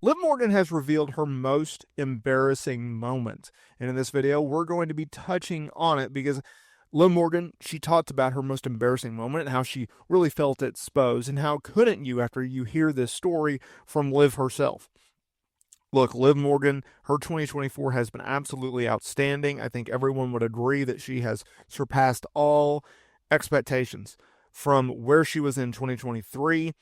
Liv Morgan has revealed her most embarrassing moment. And in this video, we're going to be touching on it because Liv Morgan, she talked about her most embarrassing moment and how she really felt exposed. And how couldn't you after you hear this story from Liv herself? Look, Liv Morgan, her 2024 has been absolutely outstanding. I think everyone would agree that she has surpassed all expectations from where she was in 2023,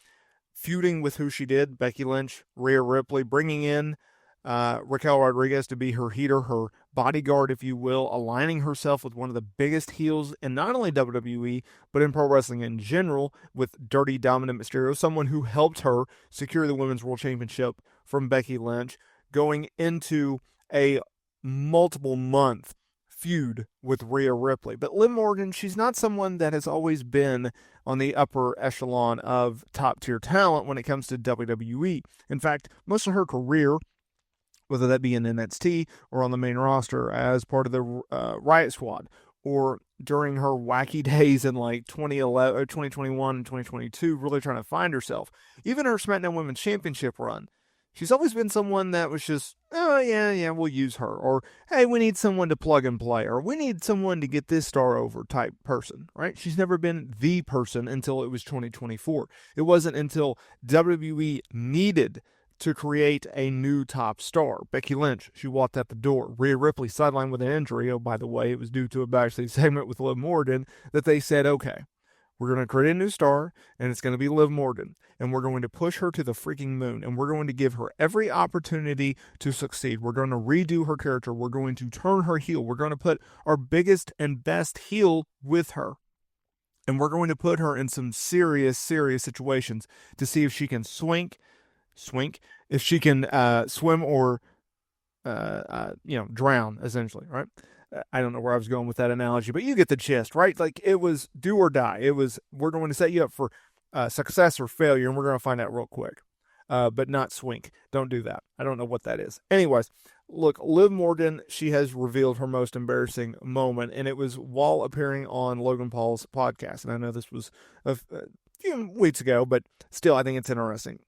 feuding with who she did, Becky Lynch, Rhea Ripley, bringing in Raquel Rodriguez to be her heater, her bodyguard, if you will, aligning herself with one of the biggest heels in not only WWE, but in pro wrestling in general, with Dirty Dominant Mysterio, someone who helped her secure the Women's World Championship from Becky Lynch, going into a multiple month feud with Rhea Ripley. But Liv Morgan, she's not someone that has always been on the upper echelon of top tier talent when it comes to WWE. In fact, most of her career, whether that be in NXT or on the main roster as part of the Riot Squad, or during her wacky days in like 2011, 2021 and 2022, really trying to find herself. Even her SmackDown Women's Championship run, she's always been someone that was just, oh, yeah, we'll use her. Or, hey, we need someone to plug and play. Or, we need someone to get this star over type person, right? She's never been the person until it was 2024. It wasn't until WWE needed to create a new top star. Becky Lynch, she walked out the door. Rhea Ripley sidelined with an injury. Oh, by the way, it was due to a backstage segment with Liv Morgan that they said, okay, we're going to create a new star, and it's going to be Liv Morgan, and we're going to push her to the freaking moon, and we're going to give her every opportunity to succeed. We're going to redo her character. We're going to turn her heel. We're going to put our biggest and best heel with her, and we're going to put her in some serious situations to see if she can swink, if she can swim or drown, essentially, right? I don't know where I was going with that analogy, but you get the gist, right? Like, it was do or die. It was, we're going to set you up for success or failure, and we're going to find out real quick. But not swink. Don't do that. I don't know what that is. Anyways, look, Liv Morgan, she has revealed her most embarrassing moment, and it was while appearing on Logan Paul's podcast. And I know this was a few weeks ago, but still, I think it's interesting.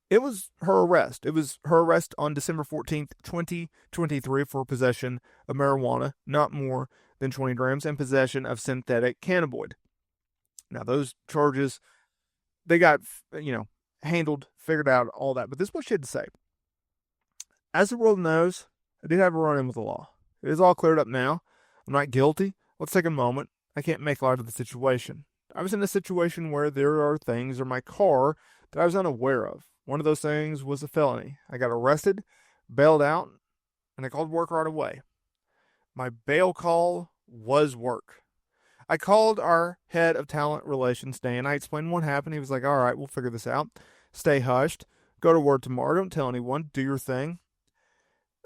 It was her arrest. It was her arrest on December 14th, 2023 for possession of marijuana, not more than 20 grams, and possession of synthetic cannabinoid. Now, those charges, they got, handled, figured out, all that. But this is what she had to say. As the world knows, I did have a run-in with the law. It is all cleared up now. I'm not guilty. Let's take a moment. I can't make light of the situation. I was in a situation where there are things in my car that I was unaware of. One of those things was a felony. I got arrested, bailed out, and I called work right away. My bail call was work. I called our head of talent relations, Dan. I explained what happened. He was like, all right, we'll figure this out. Stay hushed. Go to work tomorrow. Don't tell anyone. Do your thing.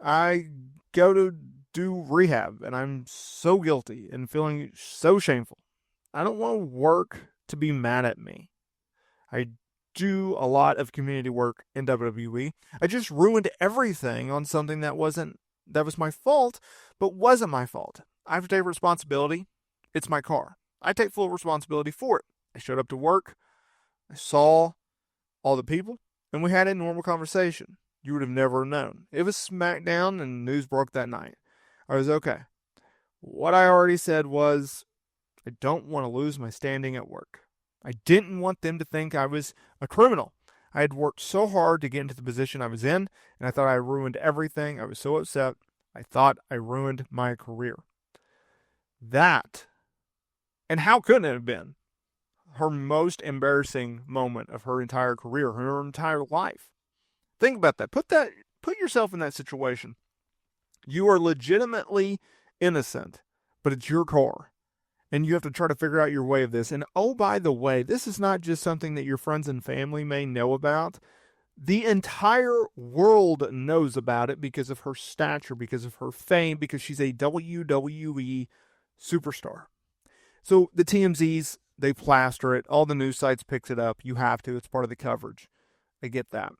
I go to do rehab, and I'm so guilty and feeling so shameful. I don't want work to be mad at me. I do a lot of community work in WWE. I just ruined everything on something that was my fault, but wasn't my fault. I have to take responsibility. It's my car. I take full responsibility for it. I showed up to work. I saw all the people, and we had a normal conversation. You would have never known. It was SmackDown, and news broke that night. I was okay. What I already said was, I don't want to lose my standing at work. I didn't want them to think I was a criminal. I had worked so hard to get into the position I was in, and I thought I ruined everything. I was so upset. I thought I ruined my career. That, and how couldn't it have been, her most embarrassing moment of her entire career, her entire life? Think about that. Put yourself in that situation. You are legitimately innocent, but it's your car. And you have to try to figure out your way of this. And oh, by the way, this is not just something that your friends and family may know about. The entire world knows about it because of her stature, because of her fame, because she's a WWE superstar. So the TMZs, they plaster it. All the news sites picks it up. You have to. It's part of the coverage. I get that.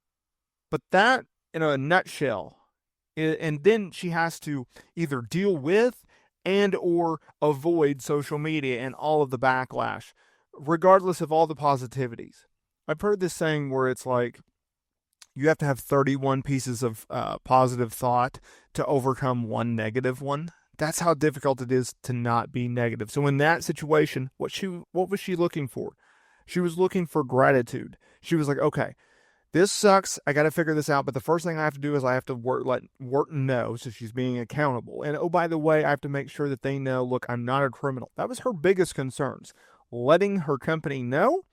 But that, in a nutshell, and then she has to either deal with and or avoid social media and all of the backlash, regardless of all the positivities. I've heard this saying where it's like, you have to have 31 pieces of positive thought to overcome one negative one. That's how difficult it is to not be negative. So in that situation, what was she looking for? She was looking for gratitude. She was like, okay, this sucks. I got to figure this out. But the first thing I have to do is I have to let Wharton know. So she's being accountable. And oh, by the way, I have to make sure that they know, look, I'm not a criminal. That was her biggest concerns. Letting her company know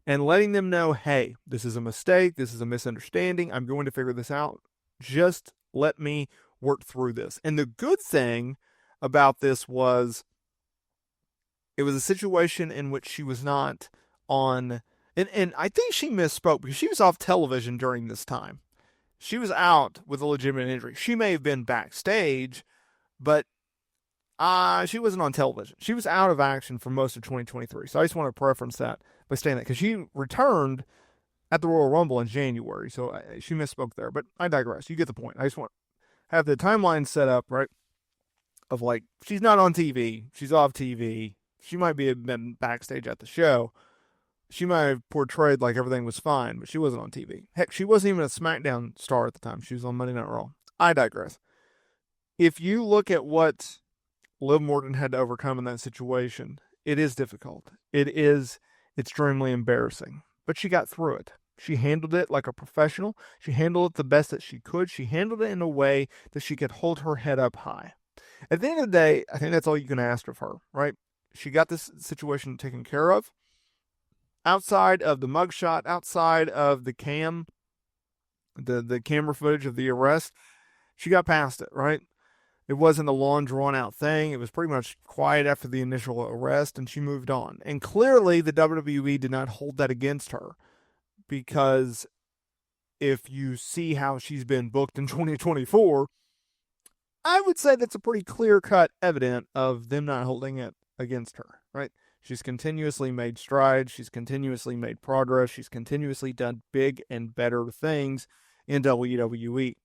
and letting them know, hey, this is a mistake. This is a misunderstanding. I'm going to figure this out. Just let me work through this. And the good thing about this was it was a situation in which she was not on, and I think she misspoke because she was off television during this time. She was out with a legitimate injury. She may have been backstage, but she wasn't on television. She was out of action for most of 2023. So I just want to preference that by saying that because she returned at the Royal Rumble in January. So she misspoke there, but I digress. You get the point. I just want to have the timeline set up, right? Of like, she's not on TV. She's off TV. She might be been backstage at the show. She might have portrayed like everything was fine, but she wasn't on TV. Heck, she wasn't even a SmackDown star at the time. She was on Monday Night Raw. I digress. If you look at what Liv Morgan had to overcome in that situation, it is difficult. It is extremely embarrassing. But she got through it. She handled it like a professional. She handled it the best that she could. She handled it in a way that she could hold her head up high. At the end of the day, I think that's all you can ask of her, right? She got this situation taken care of. Outside of the mugshot, outside of the camera footage of the arrest, she got past it, right? It wasn't a long, drawn-out thing. It was pretty much quiet after the initial arrest, and she moved on. And clearly, the WWE did not hold that against her, because if you see how she's been booked in 2024, I would say that's a pretty clear-cut evidence of them not holding it against her, right? She's continuously made strides. She's continuously made progress. She's continuously done big and better things in WWE.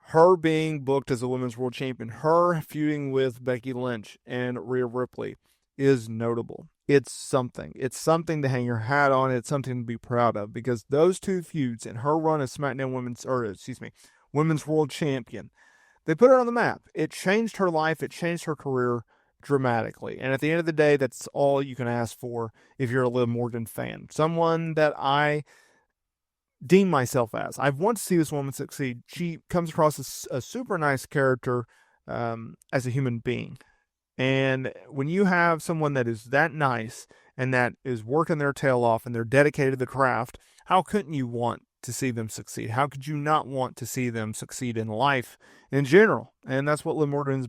Her being booked as a women's world champion, her feuding with Becky Lynch and Rhea Ripley is notable. It's something. It's something to hang your hat on. It's something to be proud of, because those two feuds and her run as SmackDown women's world champion, they put her on the map. It changed her life. It changed her career dramatically. And at the end of the day, that's all you can ask for if you're a Liv Morgan fan. Someone that I deem myself as. I want to see this woman succeed. She comes across as a super nice character as a human being. And when you have someone that is that nice and that is working their tail off and they're dedicated to the craft, how couldn't you want to see them succeed? How could you not want to see them succeed in life in general? And that's what Liv Morgan